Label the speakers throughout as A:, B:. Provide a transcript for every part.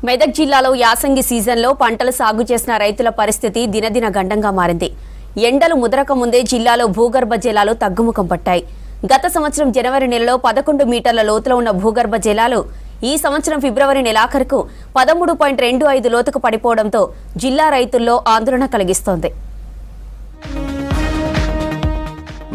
A: మెదక్ జిల్లాలో యాసంగి సీజన్లో పంటలు సాగు చేసిన రైతుల పరిస్థితి దినదిన గండంగా మారింది. ఎండలు ముదరక ముందే జిల్లాలో భూగర్భ జలాలు తగ్గుముఖం పట్టాయి. గత సంవత్సరం జనవరి నెలలో 11 మీటర్ల లోతులో ఉన్న భూగర్భ జలాలు ఈ సంవత్సరం ఫిబ్రవరి నెలాఖరుకు 13.25 లోతుకు పడిపోవడంతో జిల్లా రైతుల్లో ఆందోళన కలిగిస్తోంది.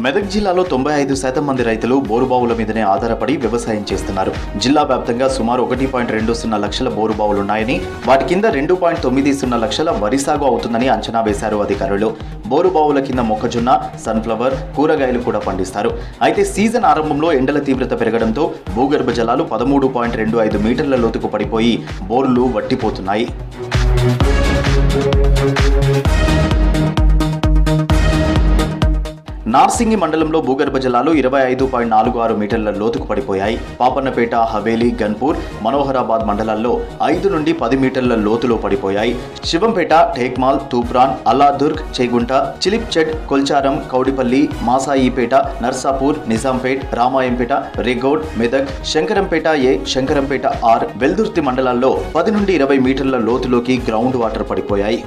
B: మెదక్ జిల్లాలో 95% మంది రైతులు బోరుబావుల మీదనే ఆధారపడి వ్యవసాయం చేస్తున్నారు. జిల్లా వ్యాప్తంగా సుమారు 1.20 లక్షల బోరుబావులున్నాయని, వాటి కింద 2.90 లక్షల వరి సాగు అవుతుందని అంచనా వేశారు అధికారులు. బోరుబావుల కింద మొక్కజొన్న, సన్ఫ్లవర్, కూరగాయలు కూడా పండిస్తారు. అయితే సీజన్ ఆరంభంలో ఎండల తీవ్రత పెరగడంతో భూగర్భ జలాలు 13.25 మీటర్ల లోతుకు పడిపోయి బోర్లు వట్టిపోతున్నాయి. నార్సింగి మండలంలో భూగర్భ జలాలు 25.46 మీటర్ల లోతుకు పడిపోయాయి. పాపన్నపేట, హవేలీ, గన్పూర్, మనోహరాబాద్ మండలాల్లో 5 నుండి 10 మీటర్ల లోతులో పడిపోయాయి. శివంపేట, టేక్మాల్, తూప్రాన్, అల్లాదుర్గ్, చేగుంట, చిలిప్చెడ్, కొల్చారం, కౌడిపల్లి, మాసాయిపేట, నర్సాపూర్, నిజాంపేట్, రామాయంపేట, రేగౌడ్, మెదక్, శంకరంపేట ఏ, శంకరంపేట ఆర్, వెల్దుర్తి మండలాల్లో 10 నుండి 20 మీటర్ల లోతులోకి గ్రౌండ్ వాటర్ పడిపోయాయి.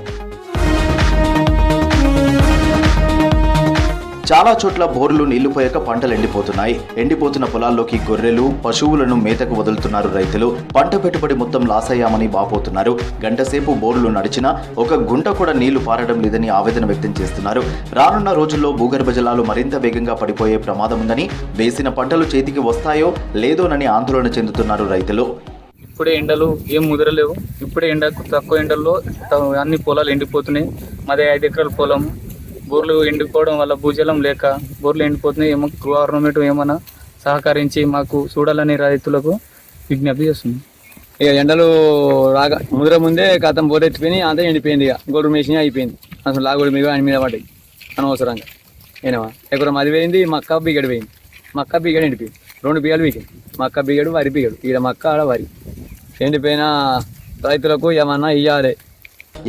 B: చాలా చోట్ల బోర్లు నీళ్లు పోయక పంటలు ఎండిపోతున్నాయి. ఎండిపోతున్న పొలాల్లోకి గొర్రెలు, పశువులను మేతకు వదులుతున్నారు రైతులు. పంట పెట్టుబడి మొత్తం లాస్ అయ్యామని వాపోతున్నారు. గంటసేపు బోర్లు నడిచినా ఒక గుంట కూడా నీళ్లు పారడం లేదని ఆవేదన వ్యక్తం చేస్తున్నారు. రానున్న రోజుల్లో భూగర్భ జలాలు మరింత వేగంగా పడిపోయే ప్రమాదం ఉందని, వేసిన పంటలు చేతికి వస్తాయో లేదోనని ఆందోళన చెందుతున్నారు రైతులు.
C: ఇప్పుడే ఎండలు ఏం ముదరలేవు. ఇప్పుడే తక్కువ ఎండల్లో అన్ని పొలాలు ఎండిపోతున్నాయి. మాదే 5 ఎకరాల పొలం. బోర్లు ఎండిపోవడం వల్ల భూజలం లేక బోర్లు ఎండిపోతున్నాయి. ఏమో గవర్నమెంట్ ఏమైనా సహకరించి మాకు చూడాలని రైతులకు విజ్ఞప్తి చేస్తుంది.
D: ఇక ఎండలు రాగా ముద్ర ముందే గతం బోర్ ఎత్తిపోయి అంతా ఎండిపోయింది. ఇక గొడ్డు మేసిన అయిపోయింది. అసలు లాగొడి మీద ఆయన మీద పడ్డాయి అనవసరంగా. ఏనవా ఎక్కడ అది పోయింది, మక్క బిగడు పోయింది. మక్క బిగడు ఎండిపోయింది. 2 బిగలు వీకింది. మక్క బిగడు, వరి బిగడు. ఈడ మక్క, ఆడ వరి. ఎండిపోయిన రైతులకు ఏమన్నా ఇవ్వాలి.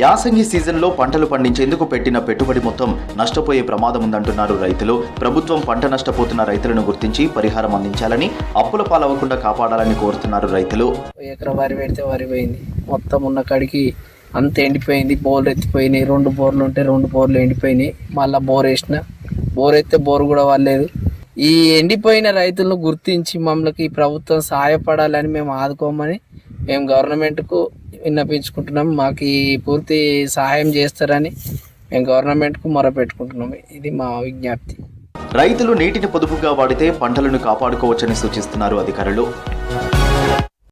B: యాసంగి సీజన్లో పంటలు పండించేందుకు పెట్టిన పెట్టుబడి మొత్తం నష్టపోయే ప్రమాదం ఉందంటున్నారు రైతులు. ప్రభుత్వం పంట నష్టపోతున్న రైతులను గుర్తించి పరిహారం అందించాలని, అప్పుల పాలవకుండా కాపాడాలని కోరుతున్నారు రైతులు.
E: ఎకరం వరి పెడితే వరి పోయింది. మొత్తం ఉన్న కాడికి అంత ఎండిపోయింది. బోర్లు ఎత్తిపోయినాయి. 2 బోర్లు ఉంటే 2 బోర్లు ఎండిపోయినాయి. మళ్ళీ బోర్ వేసిన, బోర్ ఎత్తే బోర్ కూడా వాళ్ళలేదు. ఈ ఎండిపోయిన రైతులను గుర్తించి మమ్మల్ని ప్రభుత్వం సహాయపడాలని మేము ఆదుకోమని మేము గవర్నమెంట్కు విన్నపించుకుంటున్నాం. మాకు ఈ పూర్తి సహాయం చేస్తారని మేము గవర్నమెంట్కు మొరపెట్టుకుంటున్నాం. ఇది మా విజ్ఞప్తి.
B: రైతులు నీటిని పొదుపుగా వాడితే పంటలను కాపాడుకోవచ్చని సూచిస్తున్నారు అధికారులు.